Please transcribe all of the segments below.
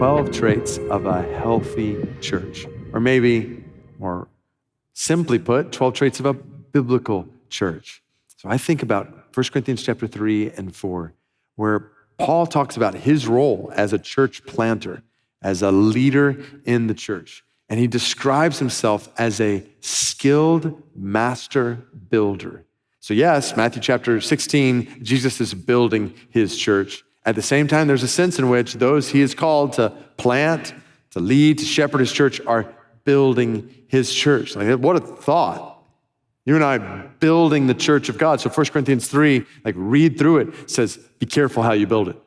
12 traits of a healthy church. Or maybe more simply put, 12 traits of a biblical church. So I think about 1 Corinthians chapter 3 and 4, where Paul talks about his role as a church planter, as a leader in the church. And he describes himself as a skilled master builder. So yes, Matthew chapter 16, Jesus is building his church. At the same time, there's a sense in which those he is called to plant, to lead, to shepherd his church are building his church. Like, what a thought. You and I building the church of God. So 1 Corinthians 3, read through it. It says, be careful how you build it.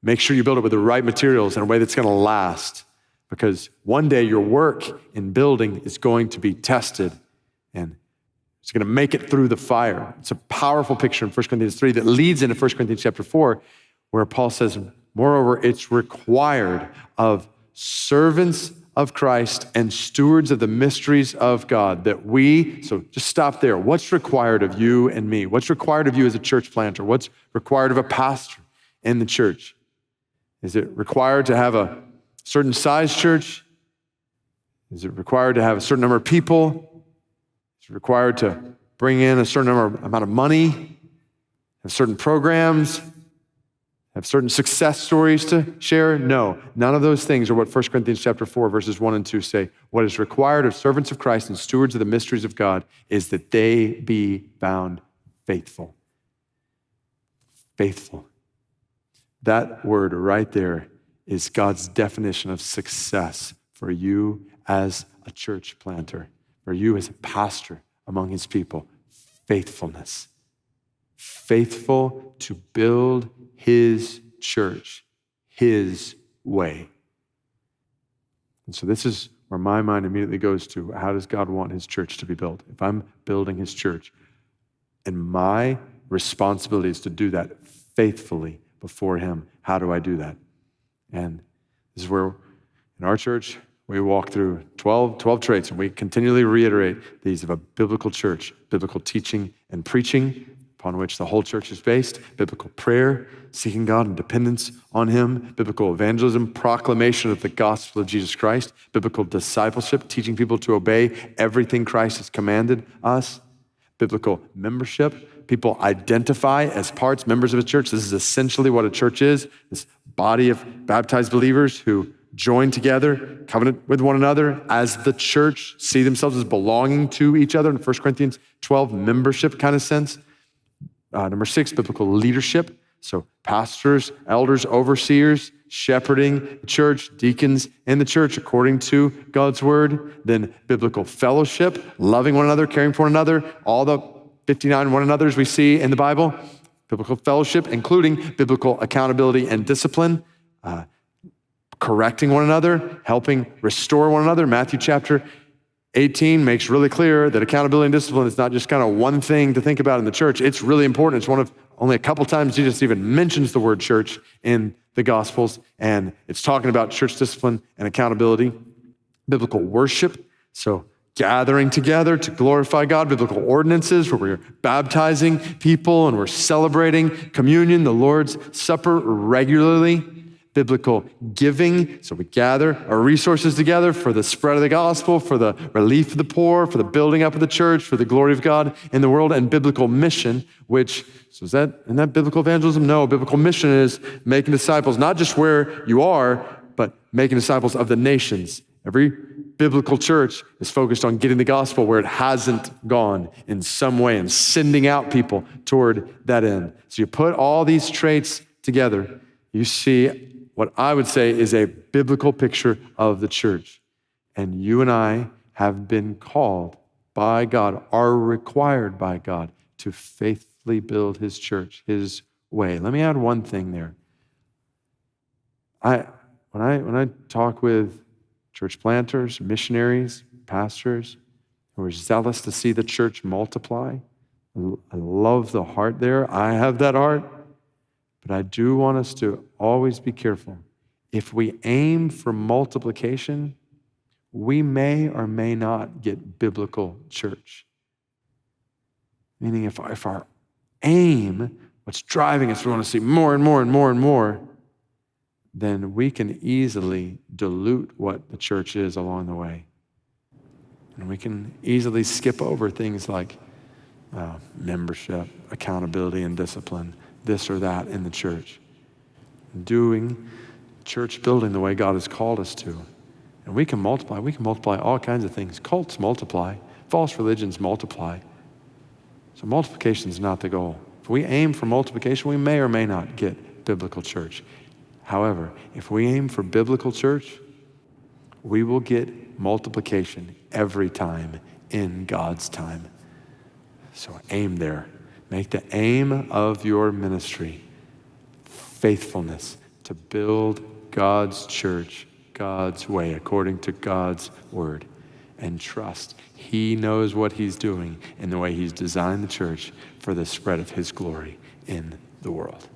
Make sure you build it with the right materials in a way that's going to last. Because one day your work in building is going to be tested and it's going to make it through the fire. It's a powerful picture in 1 Corinthians 3 that leads into 1 Corinthians chapter 4, where Paul says, moreover, it's required of servants of Christ and stewards of the mysteries of God that so just stop there. What's required of you and me? What's required of you as a church planter? What's required of a pastor in the church? Is it required to have a certain size church? Is it required to have a certain number of people? Is it required to bring in a certain amount of money? Have certain programs? Have certain success stories to share? No, none of those things are what 1 Corinthians chapter 4, verses 1 and 2 say. What is required of servants of Christ and stewards of the mysteries of God is that they be found faithful. Faithful. That word right there is God's definition of success for you as a church planter, for you as a pastor among his people. Faithfulness. Faithful to build his church, his way. And so this is where my mind immediately goes to, how does God want his church to be built? If I'm building his church, and my responsibility is to do that faithfully before him, how do I do that? And this is where in our church, we walk through 12 traits, and we continually reiterate these of a biblical church, biblical teaching and preaching, upon which the whole church is based, biblical prayer, seeking God and dependence on him, biblical evangelism, proclamation of the gospel of Jesus Christ, biblical discipleship, teaching people to obey everything Christ has commanded us, biblical membership, people identify as members of a church. This is essentially what a church is, this body of baptized believers who join together, covenant with one another as the church, see themselves as belonging to each other in 1 Corinthians 12, membership kind of sense. Number 6, biblical leadership. So pastors, elders, overseers, shepherding the church, deacons in the church according to God's word. Then biblical fellowship, loving one another, caring for one another, all the 59 one another's we see in the Bible. Biblical fellowship, including biblical accountability and discipline, correcting one another, helping restore one another. Matthew chapter 18 makes really clear that accountability and discipline is not just kind of one thing to think about in the church. It's really important. It's one of only a couple times Jesus even mentions the word church in the Gospels, and it's talking about church discipline and accountability. Biblical worship, so gathering together to glorify God. Biblical ordinances, where we're baptizing people and we're celebrating communion, the Lord's Supper regularly. Biblical giving, so we gather our resources together for the spread of the gospel, for the relief of the poor, for the building up of the church, for the glory of God in the world. And biblical mission, isn't that biblical evangelism? No, biblical mission is making disciples, not just where you are, but making disciples of the nations. Every biblical church is focused on getting the gospel where it hasn't gone in some way and sending out people toward that end. So you put all these traits together, you see what I would say is a biblical picture of the church. And you and I have been called by God, are required by God to faithfully build his church, his way. Let me add one thing there. When I talk with church planters, missionaries, pastors who are zealous to see the church multiply, I love the heart there. I have that heart. But I do want us to always be careful. If we aim for multiplication, we may or may not get biblical church. Meaning if our aim, what's driving us, we want to see more and more and more and more, then we can easily dilute what the church is along the way. And we can easily skip over things like membership, accountability, and discipline, this or that in the church. Doing church building the way God has called us to. And we can multiply all kinds of things. Cults multiply, false religions multiply. So multiplication is not the goal. If we aim for multiplication, we may or may not get biblical church. However, if we aim for biblical church, we will get multiplication every time in God's time. So aim there. Make the aim of your ministry faithfulness to build God's church, God's way, according to God's word. And trust He knows what He's doing in the way He's designed the church for the spread of His glory in the world.